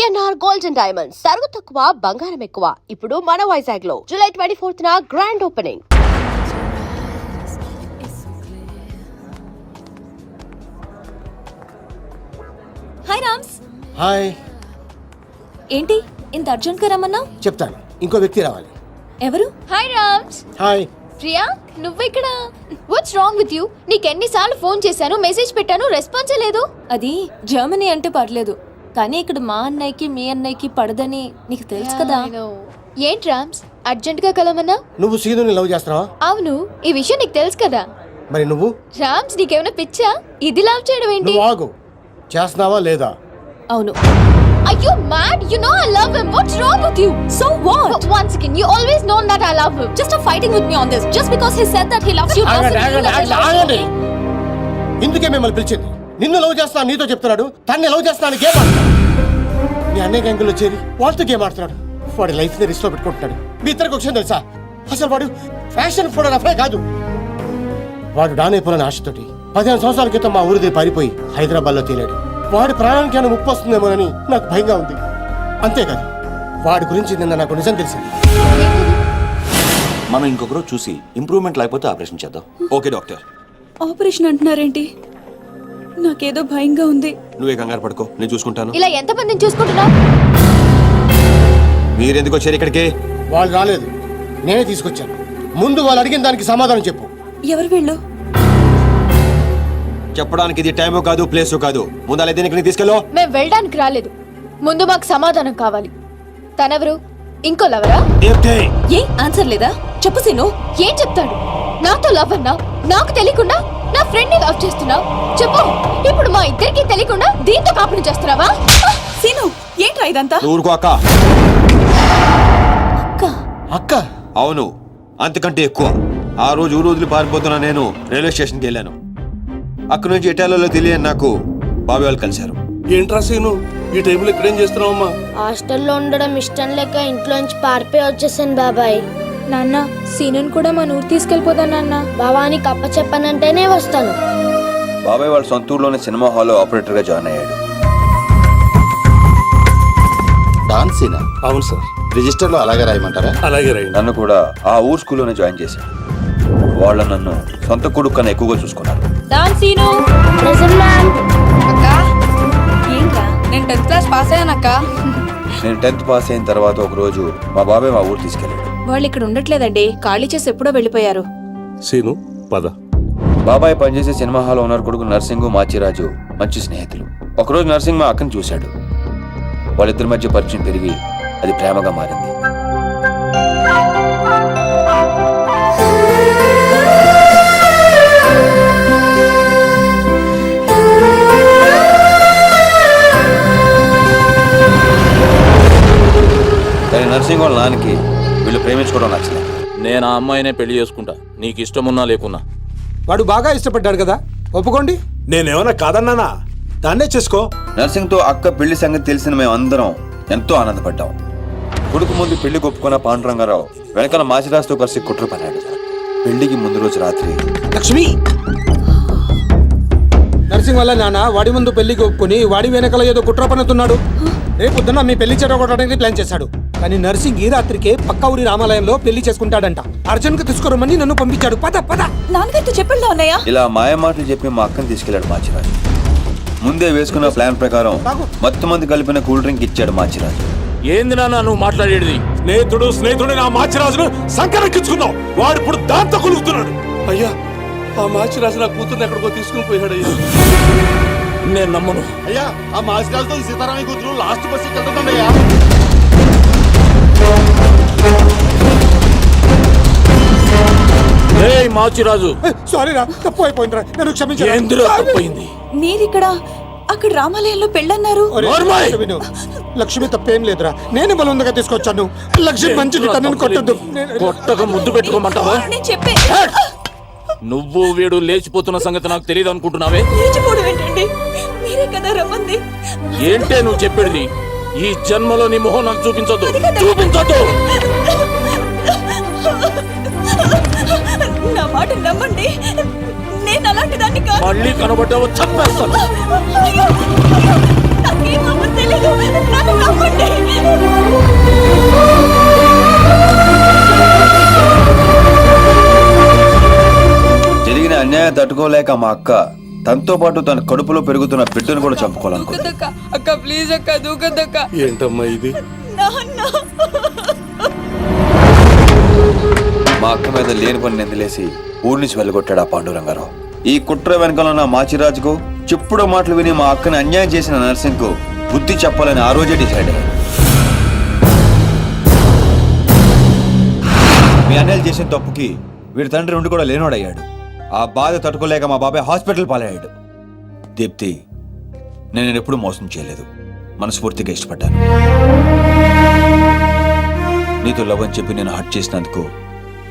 VNR gold and diamonds తరుగు తక్కువ బంగారం ఎక్కువ. ఇప్పుడు మన వైజాగ్ లో జూలై 24న grand opening. Hi Rams. Hi. ఏంటి ఇంత అర్జెంట్ గా రమ్మన్నావు? చెప్తాను, ఇంకో వ్యక్తి రావాలి. ఎవరు? హాయ్ రామ్స్. హాయ్. ప్రియా, నువ్వెక్కడ? What's wrong with you? నీకెన్నిసార్లు ఫోన్ చేశాను, మెసేజ్ పెట్టాను, రెస్పాన్సే లేదు. అది జర్మనీ అంటే పర్లేదు, కానీ ఇక్కడ మా అన్నయ్యకి మీ అన్నయ్యకి పడదని నీకు తెలుసు కదా. ఏంటి రామ్స్ అర్జెంట్ గా కలవమన్నా? నువ్వు సీనుని లవ్ చేస్తున్నావా? అవును, ఈ విషయం నీకు తెలుసు కదా. మరి నువ్వు? రామ్స్, నీకేమైనా పిచ్చా? ఇది లవ్ చేయడం ఏంటి? నువ్వు ఆగు. చేస్తున్నావా లేదా? అవును. Are you mad? You know I love him. What's wrong with you? So what? Once again, you always known that I love him. Just stop fighting with me on this. Just because he said that he loves you doesn't mean that he loves you. ఇందుకే మిమ్మల్ని పిలిచింది. నిన్ను love చేస్తాను నీతో చెప్తున్నాడు, తన్ని love చేస్తాను game ఆడుతున్నాడు. మీ అన్నయ్య గ్యాంగుల్లో చేరి వాళ్ళతో గేమ్ ఆడుతున్నాడు. వాడి లైఫ్ ని రిస్క్ లో పెట్టుకుంటున్నాడు. మీ ఇద్దరికి విషయం తెలుసా? అసలు వాడు ఫ్యాషన్ ఫోటోగ్రాఫరే కాదు. వాడు డాన్ అయిపోయిన ఆశతోటి 15 సంవత్సరాల క్రితం మా ఊరిదే పారిపోయి హైదరాబాద్ లో తేలాడు. వాడి ప్రాణానికి ఏమైనా ముప్పు వస్తుందేమోనని నాకు భయంగా ఉంది. అంతేకాదు, వాడి గురించి నిన్న నాకు నిజం తెలిసింది. మనం ఇంకొకరు చూసి ఇంప్రూవ్మెంట్ లేకపోతే ఆపరేషన్ చేద్దాం. Okay doctor. ఆపరేషన్ అంటున్నారేంటి? నాకేదో భయంగా ఉంది. నువ్వే కంగారు పడుకో, నేను చూసుకుంటాను. ఇలా ఎంతమందిని చూసుకుంటున్నావు? మీరెందుకు వచ్చారు ఇక్కడికి? వాళ్ళు రాలేదు, నేనే తీసుకొచ్చాను. ముందు వాళ్ళు అడిగిన దానికి సమాధానం చెప్పు. ఎవరు వీళ్ళు? చెప్పడానికి ఇది టైమో కాదు, ప్లేసో కాదు. ముందు దీనికి తీసుకెళ్ళో. మేము వెళ్ళడానికి రాలేదు, ముందు మాకు సమాధానం కావాలి. తనెవరు? ఇంకో లవరా? ఏ ఆన్సర్ లేదా? చెప్పు సీను. ఏం చెప్తాడు? నాతో లవ్ అన్నా, నాకు తెలియకుండా నా ఫ్రెండ్ ని లవ్ చేస్తున్నావు. చెప్పు, ఇప్పుడు మా ఇద్దరికి తెలియకుండా దీంతో కాపురం చేస్తున్నావా? సీను, ఏంట్రా ఇదంతా? ఊరుకో అక్క. అక్క? అక్క? అవును, అంతకంటే ఎక్కువ. ఆ రోజు ఊరు వదిలి పారిపోతున్నా నేను రైల్వే స్టేషన్కి వెళ్ళాను. అక్కడి నుంచి ఇటాలియాలో తెలియని నాకు బాబాయ్ వాళ్ళు కలిశారు. ఏంట్రా సీను, ఈ టైంలో ఇక్కడేం చేస్తున్నావమ్మా? హాస్టల్లో ఉండడం ఇష్టం లేక ఇంట్లోంచి పారిపోయి వచ్చేసాను బాబాయ్. నాన్న, సీనుని కూడా మన ఊరు తీసుకెళ్ళిపోదా నాన్న? బాబానికి అప్ప చెప్పనంటేనే వస్తాను. బాబాయ్ వాళ్ళ సొంత ఊర్లోనే సినిమా హాల్లో ఆపరేటర్ గా జాయిన్ అయ్యాడు. డాన్సీనా? అవును సార్. రిజిస్టర్ లో అలాగే రాయమంటారా? అలాగే రైట్. నన్ను కూడా ఆ ఊరు స్కూల్లోనే జాయిన్ చేశాడు. వాళ్ళు నన్ను సొంత కొడుకు కన్నా ఎక్కువగా చూసుకున్నారు. సీను. Present ma'am. ఏంట్రా? నేను 10th క్లాస్ పాస్ అయ్యానక్క. నేను 10th పాస్ అయిన తర్వాత ఒక రోజు మా బాబాయ్ మా ఊరు తీసుకెళ్ళాడు. వాళ్ళు ఇక్కడ ఉండట్లేదండి, ఖాళీ చేసి ఎప్పుడో వెళ్ళిపోయారు. సీను పద. బాబాయ్ పనిచేసే సినిమా హాల్ ఓనర్ కొడుకు నర్సింగ్, మాచిరాజు మంచి స్నేహితులు. ఒకరోజు నర్సింగ్ మా అక్కని చూశాడు. వాళ్ళిద్దరి మధ్య పరిచయం పెరిగి అది ప్రేమగా మారింది. కానీ నర్సింగ్ వాళ్ళ నాన్నకి వీళ్ళు ప్రేమించుకోవడం నచ్చలేదు. నేను ఆ అమ్మాయినే పెళ్లి చేసుకుంటా, నీకు ఇష్టమున్నా లేకున్నా. వాడు బాగా ఇష్టపడ్డాడు కదా, ఒప్పుకోండి. నేనేమన్నా కాదన్నానా? దాన్నే చేసుకో. నర్సింగ్ తో అక్క పెళ్లి సంగతి తెలిసిన మేము అందరం ఎంతో ఆనందపడ్డాం. కొడుకు ముందు పెళ్లి ఒప్పుకున్న పాండురంగారావు వెనకాల మాచిరాజుతో కలిసి కుట్ర పన్నాడు. పెళ్లికి ముందు రోజు రాత్రి లక్ష్మి, నర్సింగ్ వల్ల నాన్న వాడి ముందు పెళ్లికి ఒప్పుకొని వాడి వెనకాల ఏదో కుట్ర పన్నుతున్నాడు. రేపు పొద్దున్న మీ పెళ్లి చెడగొట్టడానికి ప్లాన్ చేశాడు. కానీ నర్సింగ్ ఈ రాత్రికే పక్క ఊరి రామాలయంలో పెళ్లి చేసుకుంటాడంట. అర్జెంట్ గా తీసుకురమ్మని నన్ను పంపించాడు. పద పద. నాన్నగారితో చెప్పండి అన్నయ్య. ఇలా మాయ మాటలు చెప్పి మా అక్కని తీసుకెళ్లాడు మాచిరాజు. ముందే వేసుకున్న ప్లాన్ ప్రకారం మొత్తం మంది కలిపిన కూల్ డ్రింక్ ఇచ్చాడు మాచిరాజు. ఏంది నాన్న నువ్వు మాట్లాడేది? స్నేహితుడు నా మాచిరాజును సంకరెక్కించుకున్నావు. వాడు ఇప్పుడు దాంతో కొలుగుతున్నాడు. అయ్యా, ఆ మాచిరాజు నా కూతుర్ని ఎక్కడికో తీసుకుని పోయాడు. అయ్యా, నేను నమ్మను. అయ్యా, ఆ మాసిరాజుతో ఈ సీతారామయ్య కూతురు లాస్ట్ బస్ వెళ్తుందయ్యా. మాచిరాజు, సారీ రా, తప్పు అయిపోయింది రా, నన్ను క్షమించు. ఎందులో తప్పైంది? మీరిక్కడ అక్కడ రామాలయంలో పెళ్ళన్నారు. లక్ష్మి తప్పేం లేదురా, నేనే బలంగా తీసుకొచ్చాను. లక్ష్మి మంచిది, తనని కొట్టద్దు. కొట్టక ముద్దు పెట్టుకోమంటావా? చెప్పే నువ్వు వీడు లేచిపోతున్న సంగతి నాకు తెలియదు అనుకుంటున్నావే? లేచిపోవడం ఏంటండి? మీరే కదా రమ్మంది. ఏంటే నువ్వు చెప్పేది? ఈ జన్మలో నీ మొహం నాకు చూపించొద్దు, చూపించొద్దు. నా మాట నమ్మండి, నేను అలాంటి దాన్ని కాదు. మళ్ళీ కనబడ్డావో చంపేస్తాను. నాకేమో తెలియదు. అన్యాయం తట్టుకోలేక మా అక్క తనతో పాటు తన కడుపులో పెరుగుతున్న బిడ్డను కూడా చంపుకోవాలనుకుంది. అక్క ప్లీజ్ అక్క దూకద్దక్క. ఏంటమ్మా ఇది? మా అక్క మీద లేని పని నిందలేసి ఊరి నుంచి వెళ్ళగొట్టాడు ఆ పాండురంగారావు. ఈ కుట్ర వెనకాల ఉన్న మాచిరాజుకు చెప్పుడు మాటలు విని మా అక్కని అన్యాయం చేసిన నర్సింగ్కు బుద్ధి చెప్పాలని ఆ రోజే డిసైడ్ అయ్యాడు. మీ అన్నయ్యలు చేసిన తప్పుకి వీడి తండ్రి ఉండి కూడా లేనోడయ్యాడు. ఆ బాధ తట్టుకోలేక మా బాబాయ్ హాస్పిటల్ పాలయ్యాడు. దీప్తి, నేను ఎప్పుడు మోసం చేయలేదు, మనస్ఫూర్తిగా ఇష్టపడ్డాను. నీతో లవ్ అని చెప్పి నేను హర్ట్ చేసినందుకు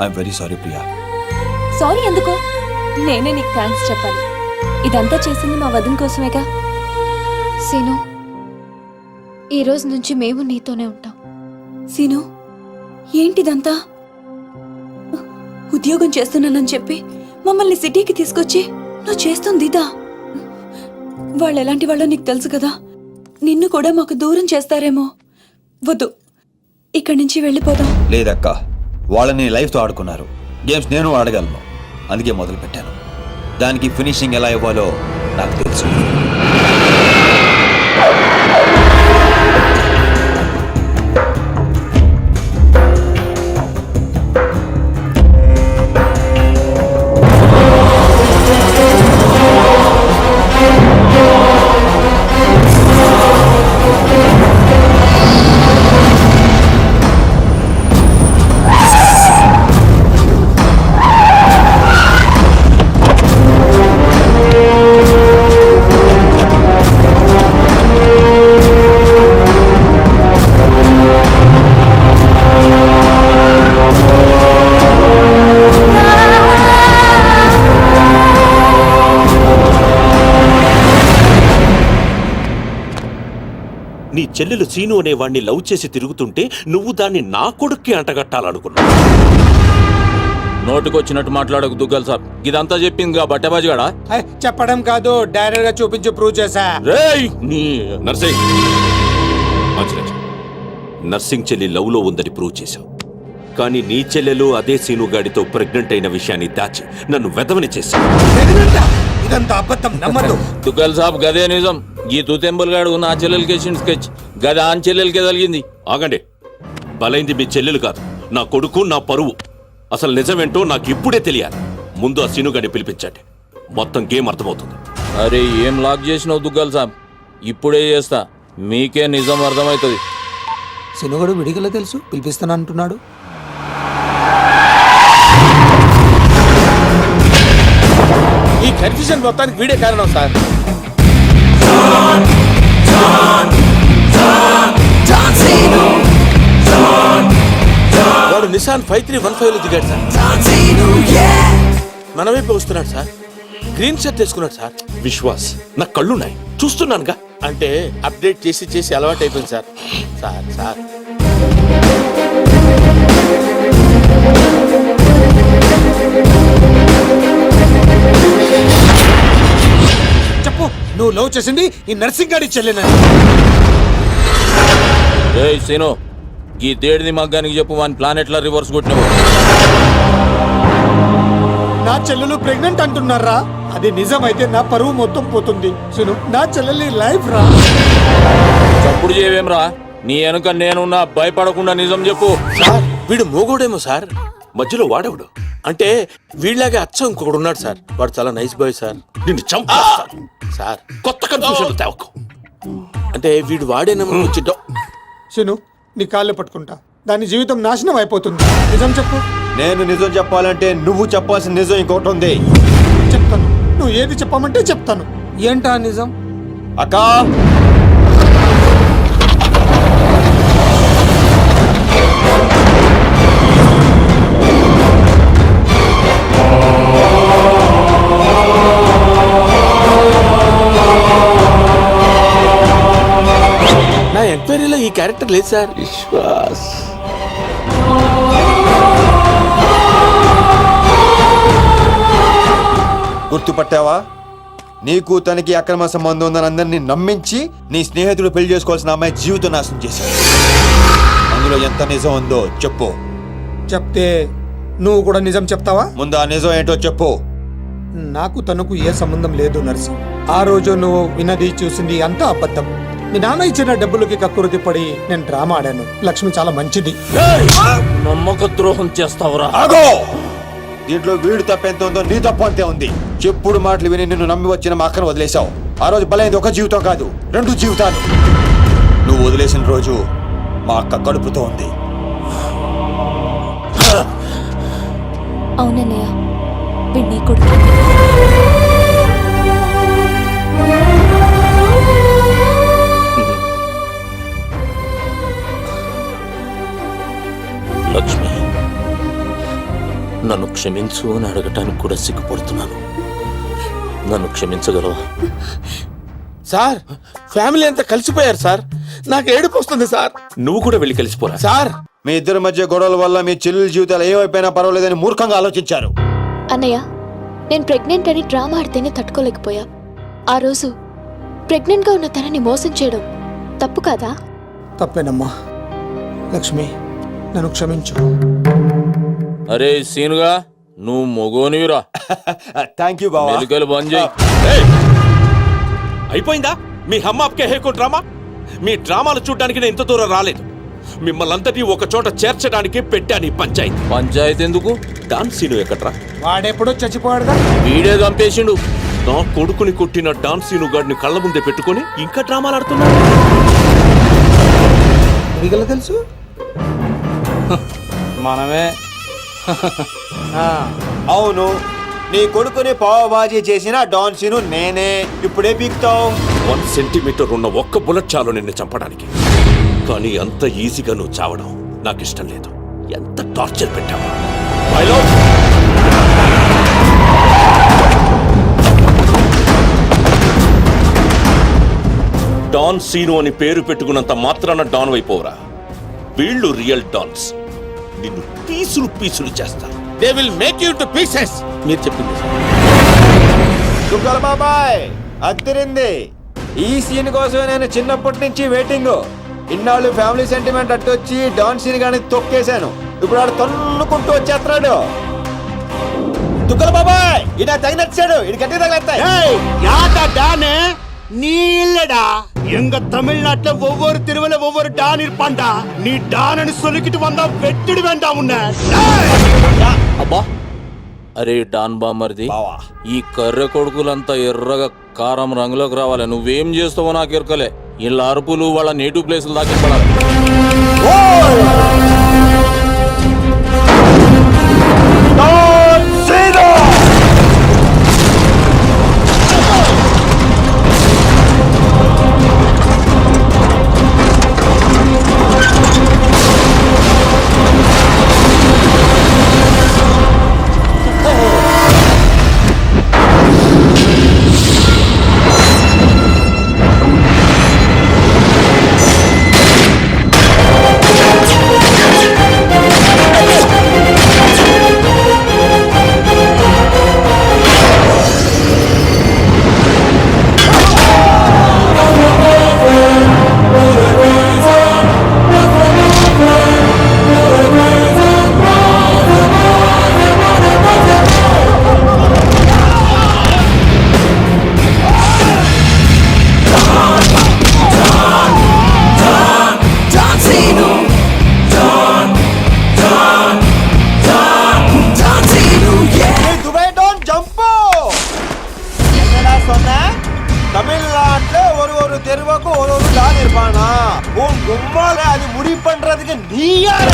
I'm very sorry Priya. Sorry ఎందుకు? నేనే నీకు థ్యాంక్స్ చెప్పాలి. ఇదంతా చేసింది మా వదిన కోసమేగా. సీను, ఈ రోజు నుంచి మేము నీతోనే ఉంటాం. సీను, ఏంటిదంతా? ఉద్యోగం చేస్తున్నానని చెప్పి మమ్మల్ని సిటీకి తీసుకొచ్చి నువ్వు చేస్తుంది ఇదా? వాళ్ళు ఎలాంటి వాళ్ళో నీకు తెలుసు కదా. నిన్ను కూడా మాకు దూరం చేస్తారేమో. వద్దు, ఇక్కడి నుంచి వెళ్ళిపోదాం. లేదక్క, వాళ్ళని లైఫ్తో ఆడుకున్నారు. గేమ్స్ నేను ఆడగలను, అందుకే మొదలు పెట్టాను. దానికి ఫినిషింగ్ ఎలా ఇవ్వాలో నాకు తెలుసు. నీ చెల్లెలు సీను అనే వాణ్ణి లవ్ చేసి తిరుగుతుంటే నువ్వు దాన్ని నా కొడుక్కి అంటగట్టాలనుకున్నావు. నోటుకొచ్చినట్టు మాట్లాడకు దుగ్గల్ సాబ్. ఇదంతా చెప్పింది బట్టబాజిగాడా? చెప్పడం కాదు, డైరెక్ట్ గా చూపించి ప్రూవ్ చేశా. రేయ్ నీ నర్సింగ్, నర్సింగ్ చెల్లి లవ్ లో ఉందని ప్రూవ్ చేశావు. కానీ నీ చెల్లెలు అదే సీను గాడితో ప్రెగ్నెంట్ అయిన విషయాన్ని దాచి నన్ను వెదవని చేశావు. ఇదంతా అబద్ధం, నమ్మదు. దుగ్గల్ సాబ్ గదే నిజం. ఈ తూతెంబుల్ గాడు నా చెల్లెలకి స్కెచ్ గది ఆన్ చెల్లెలకే తగిలింది. ఆగండి, బలైంది మీ చెల్లెలు కాదు, నా కొడుకు, నా పరువు. అసలు నిజమేంటో నాకు ఇప్పుడే తెలియాలి. ముందు ఆ సీనుగాడిని పిలిపించండి, మొత్తం గేమ్ అర్థమవుతుంది. అరే ఏం లాక్ చేసినావు దుగ్గల్ సాబ్? ఇప్పుడే చేస్తా, మీకే నిజం అర్థమవుతుంది. సినుగడు విడిగల తెలుసు, పిలిపిస్తాను అంటున్నాడు. ఈ కన్ఫ్యూజన్ మొత్తానికి వీడే కారణం సార్. వాడు నిసాన్ 5315 లో దిగాడు సార్. మన వైపు వస్తున్నాడు సార్. గ్రీన్ షర్ట్ వేసుకున్నాడు సార్. విశ్వాస్, నా కళ్ళున్నాయి, చూస్తున్నానుగా. అంటే అప్డేట్ చేసి చేసి అలవాటు అయిపోయింది సార్. సార్ సార్ చెప్పు, నువ్వు లవ్ చేసింది ఈ నర్సింగ్ గాడి చెల్లెనని. ఏయ్ సీను, ఈ దేడిని మగ్గానికి చెప్పు, వాని ప్లాన్ ఎట్లా రివర్స్ కొట్టినావు? నా చెల్లెలు ప్రెగ్నెంట్ అంటున్నారా? అది నిజమైతే నా పరువు మొత్తం పోతుంది. సును, నా చెల్లెలి లైఫ్ రా. చప్పుడు చేయవేం రా? నీ వెనుక నేనున్నా, భయపడకుండా నిజం చెప్పు. సార్ వీడు మోగోడేమో సార్, మధ్యలో వాడేవాడు. అంటే వీళ్ళలాగే అచ్చం ఇంకొకడు ఉన్నాడు సార్. వాడు చాలా నైస్ బాయ్ సార్. నిన్ను చంపేస్తాను సార్. కొత్త కన్ఫ్యూజన్ తేవకు. అంటే వీడు వాడేనేమో వచ్చిందో. శను, నీ కాళ్ళు పట్టుకుంటా, దాని జీవితం నాశనం అయిపోతుంది. నిజం చెప్పు. నేను నిజం చెప్పాలంటే నువ్వు చెప్పాల్సిన నిజం ఇంకోటి ఉంది. చెప్తాను, నువ్వు ఏది చెప్పమంటే చెప్తాను. ఏంటా నిజం? అక్కా, నా ఎంక్వైరీలో ఈ క్యారెక్టర్ లేదు సార్. విశ్వాస్ గుర్తుపట్టావా? నీకు తనకి అక్రమ సంబంధం ఉందని అందరినీ నమ్మించి నీ స్నేహితుడు పెళ్లి చేసుకోవాల్సిన అమ్మాయి జీవితం నాశనం చేశాడు. అందులో ఎంత నిజం ఉందో చెప్పు. చెప్తే నువ్వు కూడా నిజం చెప్తావా? ముందు ఆ నిజం ఏంటో చెప్పు. నాకు తనకు ఏ సంబంధం లేదు నర్సి. ఆ రోజు నువ్వు విన్నది చూసింది అంతా అబద్ధం. మీ నాన్న ఇచ్చిన డబ్బులకి కక్కురుతి పడి నేను డ్రామా ఆడాను. లక్ష్మి చాలా మంచిది. నమ్మక ద్రోహం చేస్తావురా? ఆగో! దీంట్లో వీడు తప్పెంత ఉందో నీ తప్పు అంతే ఉంది. చెప్పుడు మాటలు విని నిన్ను నమ్మి వచ్చిన మా అక్కను వదిలేశావు. ఆ రోజు బలైంది ఒక జీవితం కాదు, 2 జీవితాలు. నువ్వు వదిలేసిన రోజు మా అక్క కడుపుతో ఉంది. అవునన్నయ్య, వీడు నీ కొడుకు. లక్ష్మి, నన్ను క్షమించు అని అడగటానికి కూడా సిగ్గుపడుతున్నాను. నన్ను క్షమించగలవా? సార్, ఫ్యామిలీ అంతా కలిసిపోయారు సార్. నాకు ఏడుపు వస్తుంది సార్. నువ్వు కూడా వెళ్ళి కలిసిపోరా సార్. మీ ఇద్దరి మధ్య గొడవల వల్ల మీ చెల్లెల జీవితాలు ఏమైపోయినా పర్వాలేదని మూర్ఖంగా ఆలోచించారు. అన్నయ్య, నేను ప్రెగ్నెంట్ అని డ్రామా ఆడితేనే తట్టుకోలేకపోయా. ఆ రోజు ప్రెగ్నెంట్గా ఉన్న తనని మోసం చేయడం తప్పు కాదా? తప్పేనమ్మా. లక్ష్మి, నన్ను క్షమించు. అరే సీనుగా, నువ్వు మొగోనివిరా. థ్యాంక్ యూ బావా. మెలికలు బంద్ చేయి. అయిపోయిందా మీ హమ్మాప్కే హేకో డ్రామా? మీ డ్రామాలు చూడడానికి నేను ఇంత దూరం రాలేదు. మిమ్మల్ని అంతటి ఒక చోట చేర్చడానికి పెట్టాను ఈ పంచాయతీ. పంచాయతీ ఎందుకు? డాన్ సీను ఎక్కడ్రా? వాడెప్పుడో చచ్చిపోయాడుగా. వీడే చంపేసిండు. నా కొడుకుని కొట్టిన డాన్ సీను గాడిని కళ్ళ ముందే పెట్టుకొని ఇంకా డ్రామాలు ఆడుతున్నాడు. నీకెలా తెలుసు? మనమే. అవును, నీ కొడుకుని పావబాజీ చేసిన డాన్ సీను నేనే. ఇప్పుడే పీకుతావు. 1 సెంటీమీటర్ ఉన్న ఒక్క బుల్లెట్ చాలు నిన్ను చంపడానికి. కానీ అంత ఈజీగా నువ్వు చావడం నాకు ఇష్టం లేదు. ఎంత టార్చర్ పెట్టావు. డాన్ సీను అని పేరు పెట్టుకున్నంత మాత్రాన డాన్ అయిపోవరా? వీళ్ళు రియల్ డాన్స్. నిన్ను పీసులు పీసులు చేస్తారు. They will make you to pieces. మీరు చెప్పింది దుగ్గల బాబాయ్ అద్దరింది. ఈ సీన్ కోసమే నేను చిన్నప్పటి నుంచి వెయిటింగ్. ఇన్నాళ్ళు ఫ్యామిలీ సెంటిమెంట్ అట్టొచ్చి డాన్ సీన్ గాని తొక్కేశాను. ఇప్పుడు ఆడు తన్నుకుంటూ వచ్చేస్తున్నాడు. దుగ్గల బాబాయ్ ఇడా తగినచ్చాడు. ఇది గట్టి తగిలేస్తాయి. நீ இல்லடா, எங்க தமிழ்நாட்டுல ஒவ்வொரு தெருவுல ஒவ்வொரு டான் இருப்பான்டா. நீ டான்னு சொல்லிக்கிட்டு வந்தா வெட்டிடு வேண்டாம் உன்னை. అబ్బా, అరే డాన్ బామర్ది, బావా. ఈ కర్రె కొడుకులంతా ఎర్రగా కారం రంగులోకి రావాలి. నువ్వేం చేస్తావో నాకు ఎరకలే. వీళ్ళ అరుపులు వాళ్ళ నేటివ్ ప్లేసులు దాకా పడాలి. தமிழ்நாட்டுல ஒரு தெருவுக்கு ஒரு டான் இருப்பானா? உன் கும்மால அது முடி பண்றதுக்கு நீ யாரு?